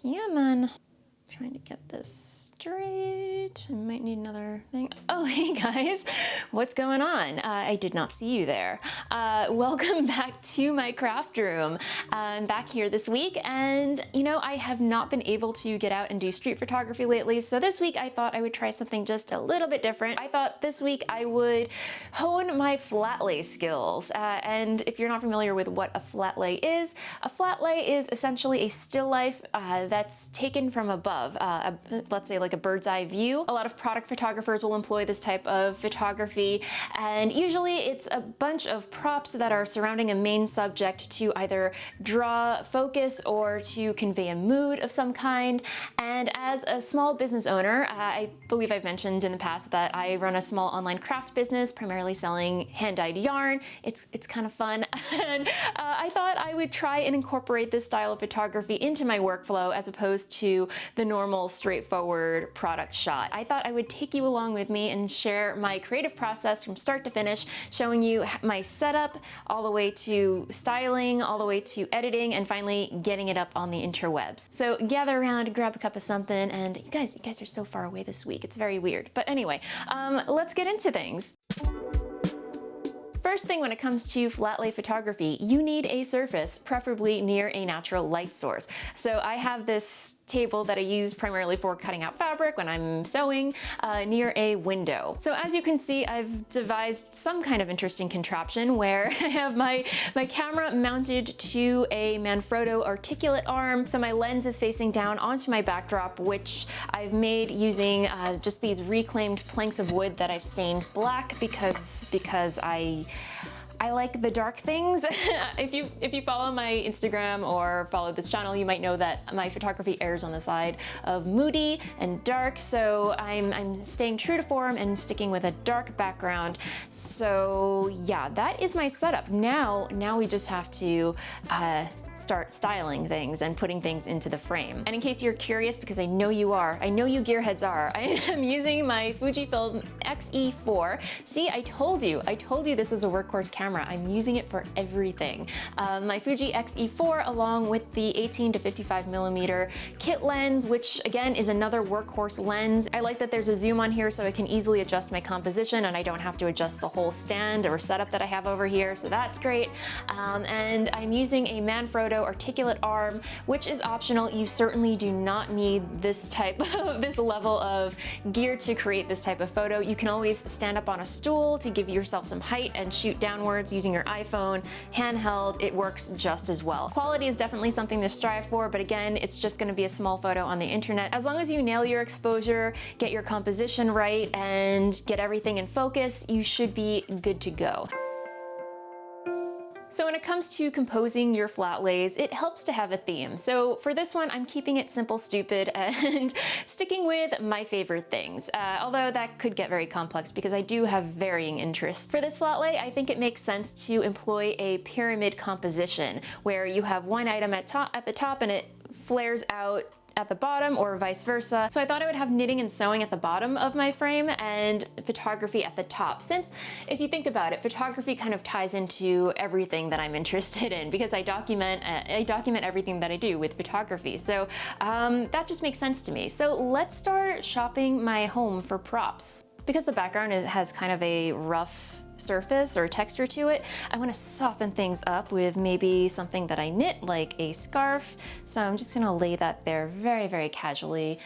Yeah, man. Trying to get this straight. I might need another thing. Oh, hey guys, what's going on? I did not see you there. Welcome back to my craft room. I'm back here this week, and you know, I have not been able to get out and do street photography lately, so this week I thought I would try something just a little bit different. I thought this week I would hone my flat lay skills. And if you're not familiar with what a flat lay is essentially a still life that's taken from above. Let's say like a bird's eye view. A lot of product photographers will employ this type of photography, and usually it's a bunch of props that are surrounding a main subject to either draw focus or to convey a mood of some kind. And as a small business owner, I believe I've mentioned in the past that I run a small online craft business, primarily selling hand-dyed yarn. It's kind of fun. And I thought I would try and incorporate this style of photography into my workflow as opposed to the normal straightforward product shot. I thought I would take you along with me and share my creative process from start to finish, showing you my setup all the way to styling, all the way to editing, and finally getting it up on the interwebs. So gather around, grab a cup of something, and you guys are so far away this week. It's very weird. But anyway, let's get into things. First thing when it comes to flat lay photography, you need a surface, preferably near a natural light source. So I have this table that I use primarily for cutting out fabric when I'm sewing near a window. So as you can see, I've devised some kind of interesting contraption where I have my camera mounted to a Manfrotto articulate arm. So my lens is facing down onto my backdrop, which I've made using just these reclaimed planks of wood that I've stained black because I like the dark things. If you follow my Instagram or follow this channel, you might know that my photography errs on the side of moody and dark, so I'm staying true to form and sticking with a dark background. So yeah, that is my setup. Now we just have to start styling things and putting things into the frame. And in case you're curious, because I know you are, I know you gearheads are, I am using my Fujifilm X-E4. See, I told you this is a workhorse camera. I'm using it for everything. My Fuji X-E4 along with the 18 to 55 millimeter kit lens, which again is another workhorse lens. I like that there's a zoom on here so I can easily adjust my composition and I don't have to adjust the whole stand or setup that I have over here, so that's great. And I'm using a Manfrotto articulate arm, which is optional. You certainly do not need this level of gear to create this type of photo. You can always stand up on a stool to give yourself some height and shoot downwards using your iPhone. Handheld, it works just as well. Quality is definitely something to strive for, but again, it's just going to be a small photo on the internet. As long as you nail your exposure, get your composition right, and get everything in focus, you should be good to go. So when it comes to composing your flat lays, it helps to have a theme. So for this one, I'm keeping it simple, stupid, and sticking with my favorite things. Although that could get very complex because I do have varying interests. For this flat lay, I think it makes sense to employ a pyramid composition where you have one item at the top and it flares out at the bottom or vice versa. So I thought I would have knitting and sewing at the bottom of my frame and photography at the top. Since if you think about it, photography kind of ties into everything that I'm interested in because I document everything that I do with photography. So that just makes sense to me. So let's start shopping my home for props. Because the background has kind of a rough surface or texture to it, I want to soften things up with maybe something that I knit, like a scarf. So I'm just gonna lay that there very, very casually.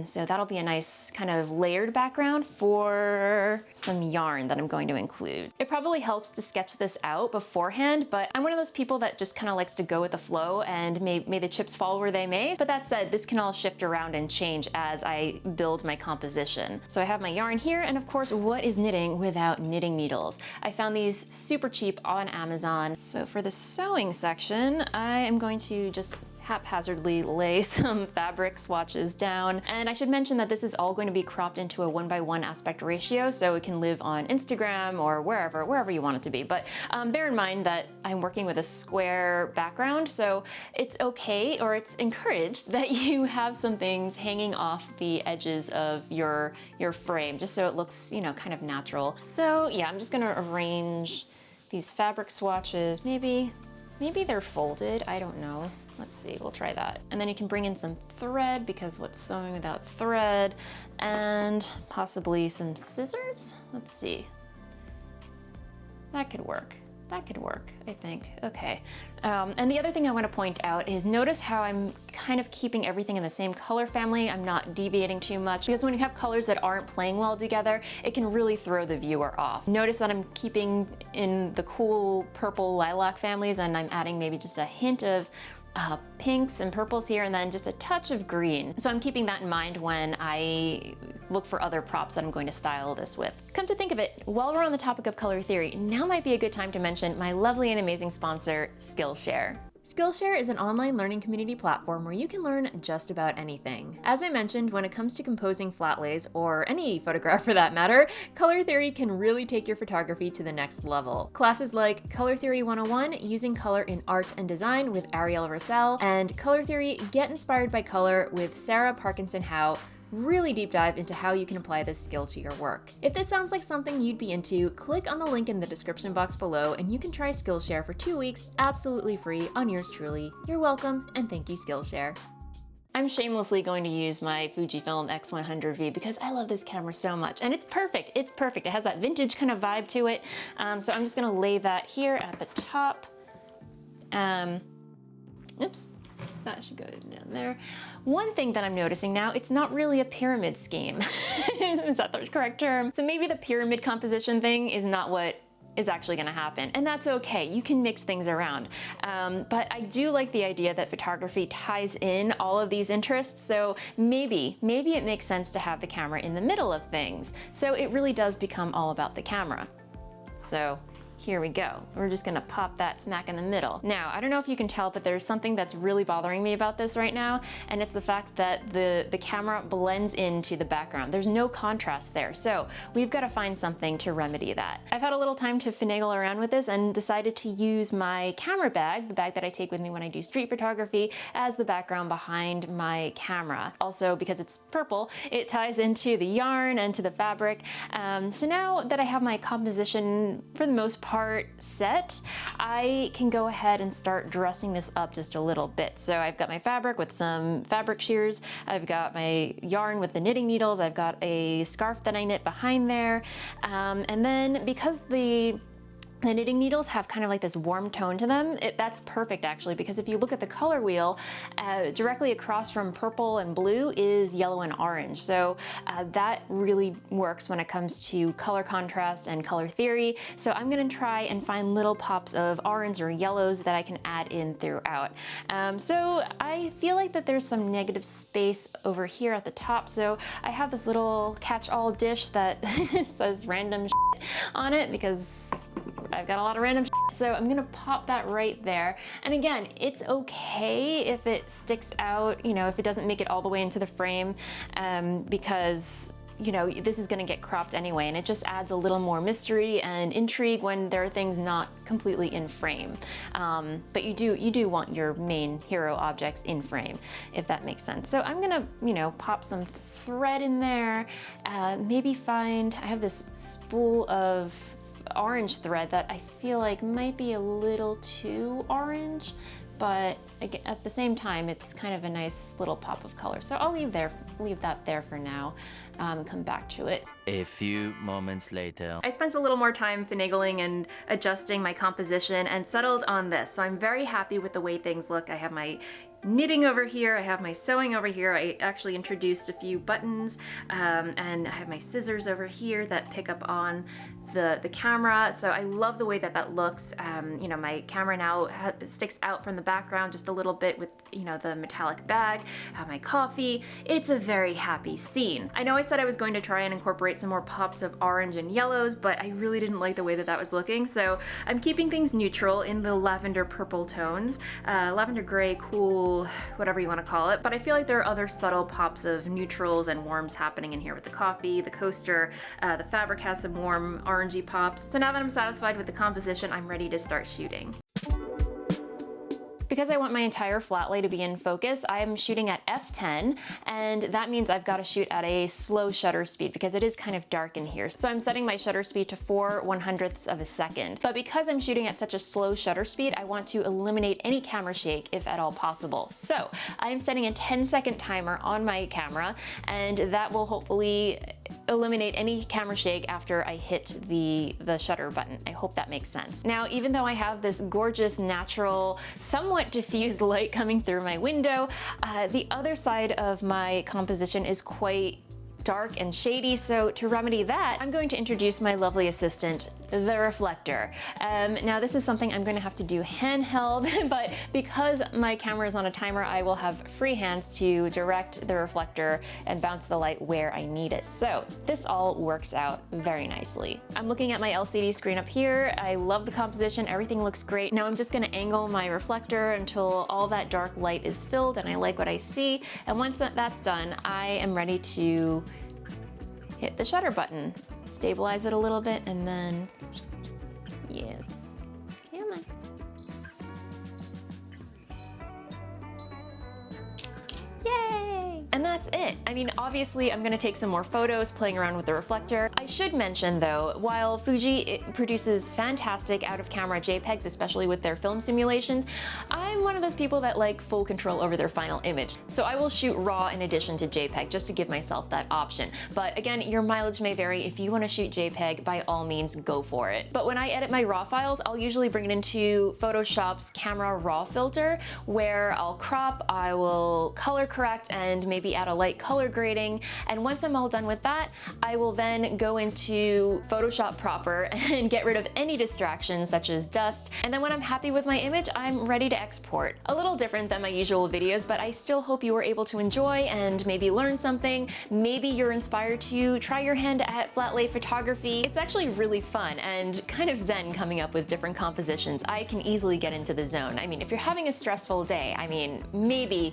So that'll be a nice kind of layered background for some yarn that I'm going to include. It probably helps to sketch this out beforehand, but I'm one of those people that just kind of likes to go with the flow and may the chips fall where they may. But that said, this can all shift around and change as I build my composition. So I have my yarn here, and of course, what is knitting without knitting needles? I found these super cheap on Amazon. So for the sewing section, I am going to just haphazardly lay some fabric swatches down. And I should mention that this is all going to be cropped into a 1:1 aspect ratio, so it can live on Instagram or wherever you want it to be. But bear in mind that I'm working with a square background, so it's okay, or it's encouraged, that you have some things hanging off the edges of your frame, just so it looks, you know, kind of natural. So yeah, I'm just gonna arrange these fabric swatches. Maybe they're folded, I don't know. Let's see, we'll try that. And then you can bring in some thread, because what's sewing without thread, and possibly some scissors. Let's see. That could work. That could work, I think. Okay. And the other thing I want to point out is notice how I'm kind of keeping everything in the same color family. I'm not deviating too much, because when you have colors that aren't playing well together, it can really throw the viewer off. Notice that I'm keeping in the cool purple lilac families, and I'm adding maybe just a hint of pinks and purples here, and then just a touch of green. So I'm keeping that in mind when I look for other props that I'm going to style this with. Come to think of it, while we're on the topic of color theory, now might be a good time to mention my lovely and amazing sponsor, Skillshare. Skillshare is an online learning community platform where you can learn just about anything. As I mentioned, when it comes to composing flat lays, or any photograph for that matter, color theory can really take your photography to the next level. Classes like Color Theory 101, Using Color in Art and Design with Ariel Rosell, and Color Theory Get Inspired by Color with Sarah Parkinson Howe really deep dive into how you can apply this skill to your work. If this sounds like something you'd be into, click on the link in the description box below and you can try Skillshare for 2 weeks absolutely free on yours truly. You're welcome, and thank you, Skillshare. I'm shamelessly going to use my Fujifilm X100V because I love this camera so much, and it's perfect. It's perfect. It has that vintage kind of vibe to it. So I'm just gonna lay that here at the top. Oops. That should go down there. One thing that I'm noticing now, it's not really a pyramid scheme. Is that the correct term? So maybe the pyramid composition thing is not what is actually gonna happen, and that's okay. You can mix things around. But I do like the idea that photography ties in all of these interests, so maybe it makes sense to have the camera in the middle of things. So it really does become all about the camera. So here we go. We're just gonna pop that smack in the middle. Now, I don't know if you can tell, but there's something that's really bothering me about this right now, and it's the fact that the camera blends into the background. There's no contrast there, so we've gotta find something to remedy that. I've had a little time to finagle around with this and decided to use my camera bag, the bag that I take with me when I do street photography, as the background behind my camera. Also, because it's purple, it ties into the yarn and to the fabric. So now that I have my composition, for the most part, set, I can go ahead and start dressing this up just a little bit. So I've got my fabric with some fabric shears, I've got my yarn with the knitting needles, I've got a scarf that I knit behind there, and then because the knitting needles have kind of like this warm tone to them, that's perfect actually, because if you look at the color wheel, directly across from purple and blue is yellow and orange. So that really works when it comes to color contrast and color theory. So I'm gonna try and find little pops of orange or yellows that I can add in throughout. So I feel like that there's some negative space over here at the top. So I have this little catch-all dish that says random shit on it, because I've got a lot of random shit. So I'm gonna pop that right there. And again, it's okay if it sticks out, you know, if it doesn't make it all the way into the frame, because you know, this is gonna get cropped anyway, and it just adds a little more mystery and intrigue when there are things not completely in frame. But you do want your main hero objects in frame, if that makes sense. So I'm gonna, you know, pop some thread in there, maybe find, I have this spool of orange thread that I feel like might be a little too orange, but at the same time, it's kind of a nice little pop of color. So I'll leave that there for now, and come back to it. A few moments later. I spent a little more time finagling and adjusting my composition and settled on this. So I'm very happy with the way things look. I have my knitting over here, I have my sewing over here. I actually introduced a few buttons, and I have my scissors over here that pick up on the camera. So I love the way that that looks. You know, my camera now sticks out from the background just a little bit with, you know, the metallic bag. I have my coffee. It's a very happy scene. I know I said I was going to try and incorporate some more pops of orange and yellows, but I really didn't like the way that that was looking. So I'm keeping things neutral in the lavender purple tones, lavender gray, cool, whatever you want to call it. But I feel like there are other subtle pops of neutrals and warms happening in here with the coffee, the coaster, the fabric has some warm orangey pops. So now that I'm satisfied with the composition, I'm ready to start shooting. Because I want my entire flat lay to be in focus, I am shooting at f10, and that means I've got to shoot at a slow shutter speed because it is kind of dark in here. So I'm setting my shutter speed to 4/100ths of a second. But because I'm shooting at such a slow shutter speed, I want to eliminate any camera shake if at all possible. So I'm setting a 10-second timer on my camera, and that will hopefully eliminate any camera shake after I hit the shutter button. I hope that makes sense. Now, even though I have this gorgeous, natural, somewhat diffused light coming through my window, the other side of my composition is quite dark and shady, so to remedy that, I'm going to introduce my lovely assistant, the reflector. Now this is something I'm going to have to do handheld, but because my camera is on a timer, I will have free hands to direct the reflector and bounce the light where I need it. So this all works out very nicely. I'm looking at my LCD screen up here. I love the composition, everything looks great. Now I'm just going to angle my reflector until all that dark light is filled and I like what I see. And once that's done, I am ready to hit the shutter button, stabilize it a little bit, and then, yes, come on. Yay! And that's it. I mean, obviously I'm gonna take some more photos playing around with the reflector. I should mention though, while Fuji produces fantastic out-of-camera JPEGs, especially with their film simulations, I'm one of those people that like full control over their final image. So I will shoot RAW in addition to JPEG just to give myself that option. But again, your mileage may vary. If you wanna shoot JPEG, by all means, go for it. But when I edit my RAW files, I'll usually bring it into Photoshop's Camera Raw filter, where I'll crop, I will color correct, and maybe add a light color grading. And once I'm all done with that, I will then go into Photoshop proper and get rid of any distractions such as dust. And then when I'm happy with my image, I'm ready to export. A little different than my usual videos, but I still hope you were able to enjoy and maybe learn something. Maybe you're inspired to try your hand at flat lay photography. It's actually really fun and kind of zen coming up with different compositions. I can easily get into the zone. I mean, if you're having a stressful day, I mean, maybe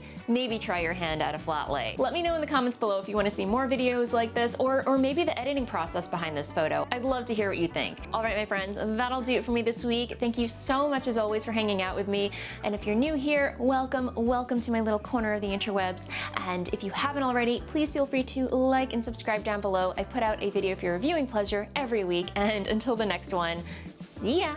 try your hand at a flat lay. Let me know in the comments below if you want to see more videos like this, or maybe the editing process behind this photo. I'd love to hear what you think. All right, my friends, that'll do it for me this week. Thank you so much as always for hanging out with me. And if you're new here, welcome to my little corner of the interwebs. And if you haven't already, please feel free to like and subscribe down below. I put out a video for your viewing pleasure every week. And until the next one, see ya.